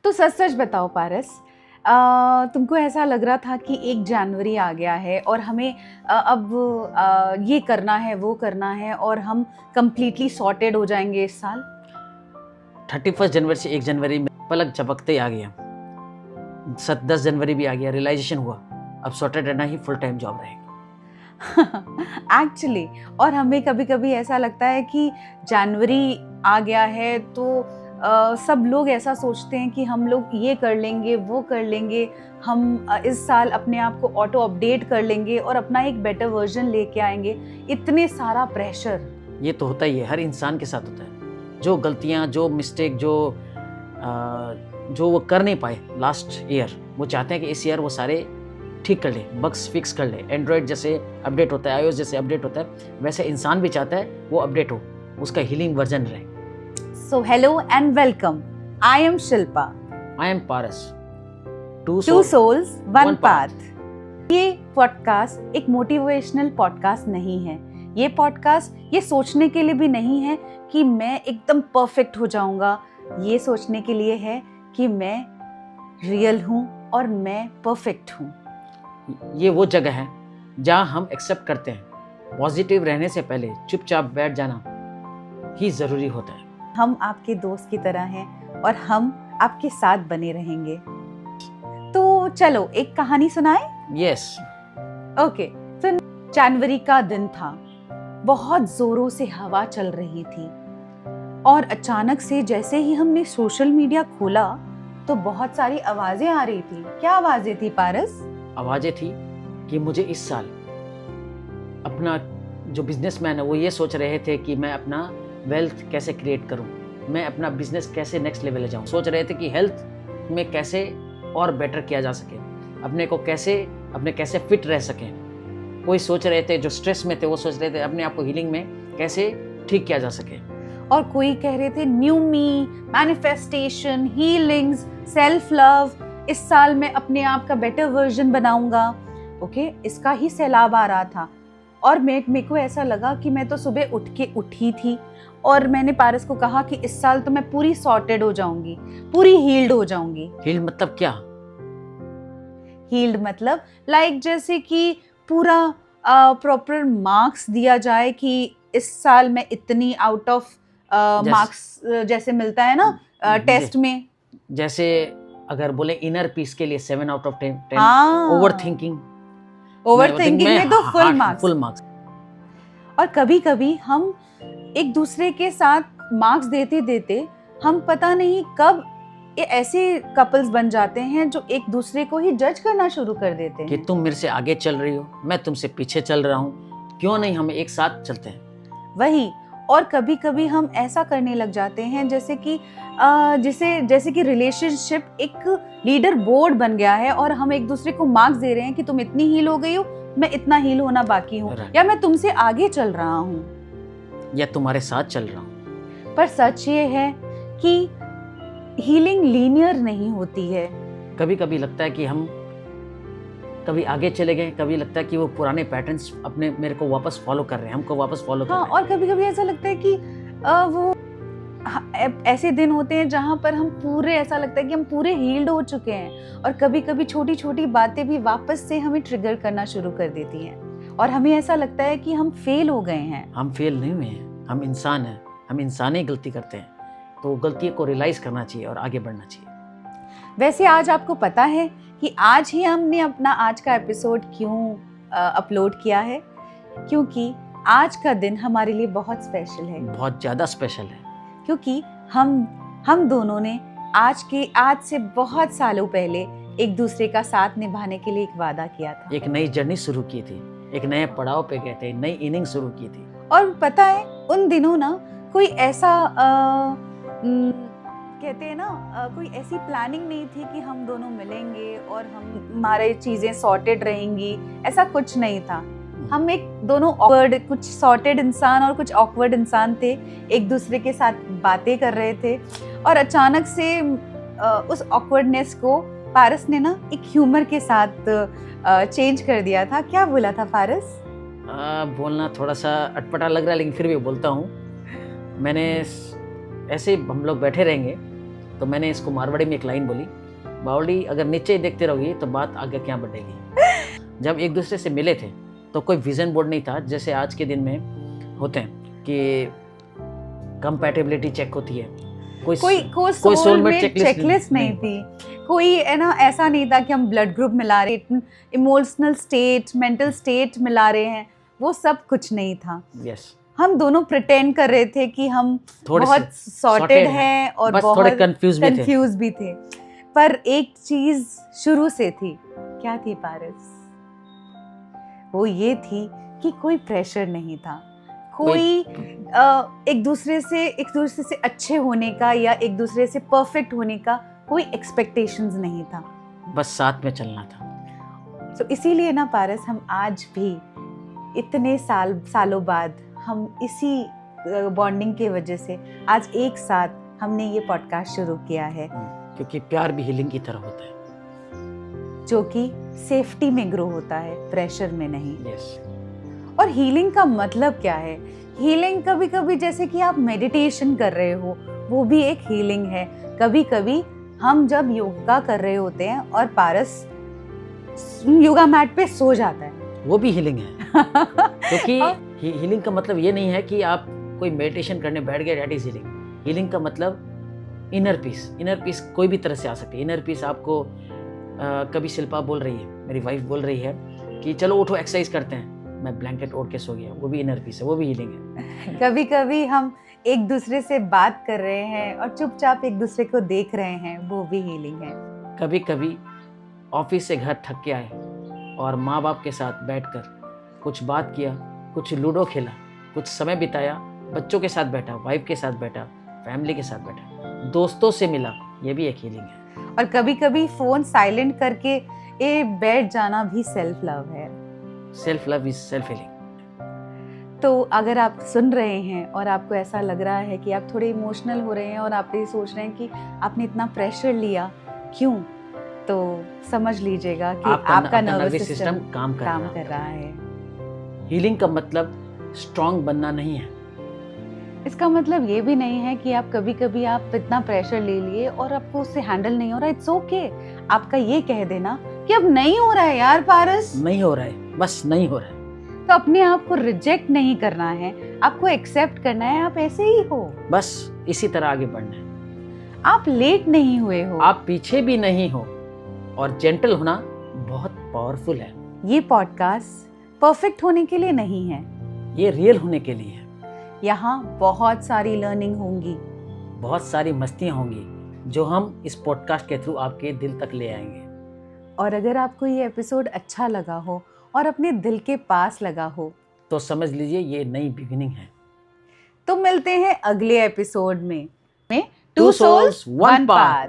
तो सच सच बताओ पारस, तुमको ऐसा लग रहा था कि 1 जनवरी आ गया है और हमें अब ये करना है वो करना है और हम कंप्लीटली सॉर्टेड हो जाएंगे इस साल? 31 जनवरी से 1 जनवरी में पलक झपकते ही आ गया। 10 जनवरी भी आ गया, रियलाइजेशन हुआ अब सॉर्टेड रहना ही फुल टाइम जॉब रहेगा। एक्चुअली और हमें कभी कभी ऐसा लगता है कि जनवरी आ गया है तो सब लोग ऐसा सोचते हैं कि हम लोग ये कर लेंगे वो कर लेंगे, हम इस साल अपने आप को ऑटो अपडेट कर लेंगे और अपना एक बेटर वर्जन लेके आएंगे। इतने सारा प्रेशर। ये तो होता ही है, हर इंसान के साथ होता है। जो गलतियां, जो मिस्टेक, जो वो कर नहीं पाए लास्ट ईयर, वो चाहते हैं कि इस ईयर वो सारे ठीक कर ले, बग्स फिक्स कर ले। एंड्रॉयड जैसे अपडेट होता है, iOS जैसे अपडेट होता है, वैसे इंसान भी चाहता है वो अपडेट हो, उसका हीलिंग वर्जन रहे। So hello and welcome. I am Shilpa. I am Paras. Two souls, one path. ये पॉडकास्ट एक मोटिवेशनल पॉडकास्ट नहीं है। ये पॉडकास्ट ये सोचने के लिए भी नहीं है कि मैं एकदम परफेक्ट हो जाऊंगा। ये सोचने के लिए है कि मैं रियल हूँ और मैं परफेक्ट हूँ। ये वो जगह है जहाँ हम एक्सेप्ट करते हैं पॉजिटिव रहने से पहले चुपचाप बैठ जाना ही ज़रूरी होता है। हम आपके दोस्त की तरह हैं और हम आपके साथ बने रहेंगे। तो चलो एक कहानी सुनाए। यस। ओके। तो जनवरी का दिन था, बहुत जोरों से हवा चल रही थी और अचानक से जैसे ही हमने सोशल मीडिया खोला तो बहुत सारी आवाजें आ रही थी। क्या आवाजें थी पारस? आवाजें थी कि मुझे इस साल अपना जो बिजनेसमैन है वो ये सोच रहे थे कि मैं अपना वेल्थ कैसे क्रिएट करूं, मैं अपना बिजनेस कैसे नेक्स्ट लेवल ले जाऊं। सोच रहे थे कि हेल्थ में कैसे और बेटर किया जा सके, अपने कैसे फिट रह सकें। कोई सोच रहे थे, जो स्ट्रेस में थे वो सोच रहे थे अपने आप को हीलिंग में कैसे ठीक किया जा सके। और कोई कह रहे थे न्यू मी, मैनिफेस्टेशन, हीलिंग्स, सेल्फ लव, इस साल मैं अपने आप का बेटर वर्जन बनाऊंगा। ओके, इसका ही सैलाब आ रहा था और मेरे को ऐसा लगा कि मैं तो सुबह उठी थी और मैंने पारस को कहा कि इस साल तो मैं पूरी सॉर्टेड हो जाऊंगी, पूरी हील्ड हो जाऊंगी। हील्ड मतलब क्या? हील्ड मतलब लाइक जैसे कि पूरा प्रॉपर मार्क्स दिया जाए कि इस साल मैं इतनी आउट ऑफ मार्क्स जैसे मिलता है ना टेस्ट में। जैसे अगर बोले इनर पीस के लिए 7 आउट ऑफ 10। ओवरथिंकिंग में तो फुल मार्क्स। और कभी कभी हम एक दूसरे के साथ मार्क्स देते देते हम पता नहीं कब ये ऐसे कपल्स बन जाते हैं जो एक दूसरे को ही जज करना शुरू कर देते हैं कि तुम मेरे से आगे चल रही हो, मैं तुमसे पीछे चल रहा हूँ, क्यों नहीं हम एक साथ चलते हैं। वही। और कभी कभी हम ऐसा करने लग जाते हैं जैसे कि रिलेशनशिप एक लीडर बोर्ड बन गया है और हम एक दूसरे को मार्क्स दे रहे हैं कि तुम इतनी हील हो गई हो, मैं इतना हील होना बाकी हूँ, या मैं तुमसे आगे चल रहा हूँ, या तुम्हारे साथ चल रहा हूँ। पर सच ये है कि हीलिंग लीनियर नहीं होती है। कभी कभी लगता है कि हम कभी आगे चले गए, कभी लगता है कि वो पुराने पैटर्न्स अपने मेरे को वापस फॉलो कर रहे हैं, हमको वापस फॉलो कर रहे हैं। और कभी कभी ऐसा लगता है कि वो ऐसे दिन होते हैं जहाँ पर हम पूरे, ऐसा लगता है कि हम पूरे हील्ड हो चुके हैं और कभी कभी छोटी छोटी बातें भी वापस से हमें ट्रिगर करना शुरू कर देती हैं और हमें ऐसा लगता है कि हम फेल हो गए हैं। हम फेल नहीं हुए हैं, हम इंसान हैं, हम इंसान ही गलती करते हैं, तो गलती को रियलाइज करना चाहिए और आगे बढ़ना चाहिए। वैसे आज आपको पता है कि आज ही हमने अपना आज का एपिसोड क्यों अपलोड किया है? क्योंकि आज का दिन हमारे लिए बहुत स्पेशल है। बहुत ज़्यादा स्पेशल है, क्योंकि हम दोनों ने आज से बहुत सालों पहले एक दूसरे का साथ निभाने के लिए एक वादा किया था। एक नई जर्नी शुरू की थी, एक नए पड़ाव पे गए थे, नई इनिंग शुरू की थी। और पता है उन दिनों ना कोई ऐसा कहते हैं ना कोई ऐसी प्लानिंग नहीं थी कि हम दोनों मिलेंगे और हमारे चीजें सॉर्टेड रहेंगी, ऐसा कुछ नहीं था। हम एक दोनों ऑकवर्ड, कुछ सॉर्टेड इंसान और कुछ ऑकवर्ड इंसान थे, एक दूसरे के साथ बातें कर रहे थे और अचानक से उस ऑकवर्डनेस को पारस ने ना एक ह्यूमर के साथ चेंज कर दिया था। क्या बोला था पारस? बोलना थोड़ा सा अटपटा लग रहा है लेकिन फिर भी बोलता हूँ। मैंने ऐसे हम लोग बैठे रहेंगे तो मैंने इसको मारवाड़ी में एक लाइन बोली, बावड़ी अगर नीचे ही देखते रहोगी तो बात आगे क्या बढ़ेगी। जब एक दूसरे से मिले थे तो कोई विजन बोर्ड नहीं था जैसे आज के दिन में होते हैं कि कंपैटिबिलिटी चेक होती है, कोई सोलमेट चेकलिस्ट नहीं थी, कोई है ना ऐसा नहीं था कि हम ब्लड ग्रुप मिला रहे हैं, इमोशनल स्टेट, मेंटल स्टेट मिला रहे हैं, वो सब कुछ नहीं था। यस, हम दोनों प्रिटेंड कर रहे थे कि हम थोड़े बहुत सॉर्टेड हैं और बस बहुत थोड़े कंफ्यूज भी थे। पर एक चीज शुरू से थी, क्या थी पारस? वो ये थी कि कोई प्रेशर नहीं था, कोई एक दूसरे से अच्छे होने का या एक दूसरे से परफेक्ट होने का कोई एक्सपेक्टेशंस नहीं था, बस साथ में चलना था। तो इसीलिए ना पारस, हम आज भी इतने सालों बाद हम इसी बॉन्डिंग की वजह से आज एक साथ हमने ये पॉडकास्ट शुरू किया है, क्योंकि प्यार भी हीलिंग की तरह होता है जो कि सेफ्टी में ग्रो होता है, प्रेशर में नहीं। यस। और हीलिंग का मतलब क्या है? हीलिंग कभी कभी जैसे कि आप मेडिटेशन कर रहे हो, वो भी एक हीलिंग है। कभी कभी हम जब योगा कर रहे होते हैं और पारस योगा मैट पे सो जाता है, वो भी हीलिंग है। क्योंकि हीलिंग का मतलब ये नहीं है कि आप कोई मेडिटेशन करने बैठ गए, दैट इज हीलिंग। हीलिंग का मतलब इनर पीस कोई भी तरह से आ सकती है। इनर पीस आपको कभी शिल्पा बोल रही है, मेरी वाइफ बोल रही है कि चलो उठो एक्सरसाइज करते हैं, मैं ब्लैंकेट ओढ़ के सो गया, वो भी इनर पीस है, वो भी हीलिंग है। कभी कभी हम एक दूसरे से बात कर रहे हैं और चुपचाप एक दूसरे को देख रहे हैं, वो भी हीलिंग है। कभी कभी ऑफिस से घर थक के आए और माँ बाप के साथ बैठकर कुछ बात किया, कुछ लूडो खेला, कुछ समय बिताया, बच्चों के साथ बैठा, वाइफ के साथ बैठा, फैमिली के साथ बैठा, दोस्तों से मिला, ये भी एक हीलिंग है। और कभी कभी फोन साइलेंट करके बैठ जाना भी सेल्फ लव है। Self love is self healing. तो अगर आप सुन रहे हैं और आपको ऐसा लग रहा है कि आप थोड़े इमोशनल हो रहे हैं और आप ये सोच रहे हैं कि आपने इतना प्रेशर लिया क्यों, तो समझ लीजिएगा कि आपका नर्वस सिस्टम काम कर रहा है। हीलिंग का मतलब स्ट्रांग बनना नहीं है। इसका मतलब ये भी नहीं है कि आप कभी कभी आप इतना प्रेशर ले लिए और आपको उससे हैंडल नहीं हो रहा, इट्स ओके। आपका ये कह देना कि अब नहीं हो रहा है यार पारस, नहीं हो रहा है, बस नहीं हो रहा है, तो अपने आप को रिजेक्ट नहीं करना है, आपको एक्सेप्ट करना है, आप ऐसे ही हो, बस इसी तरह आगे बढ़ना है। आप लेट नहीं हुए हो, आप पीछे भी नहीं हो, और जेंटल होना बहुत पावरफुल है। ये पॉडकास्ट परफेक्ट होने के लिए नहीं है, ये रियल होने के लिए है। यहाँ बहुत सारी लर्निंग होंगी, बहुत सारी मस्तियाँ होंगी जो हम इस पॉडकास्ट के थ्रू आपके दिल तक ले आएंगे। और अगर आपको ये एपिसोड अच्छा लगा हो और अपने दिल के पास लगा हो, तो समझ लीजिए ये नई बिगिनिंग है। तो मिलते हैं अगले एपिसोड में। Two souls one path.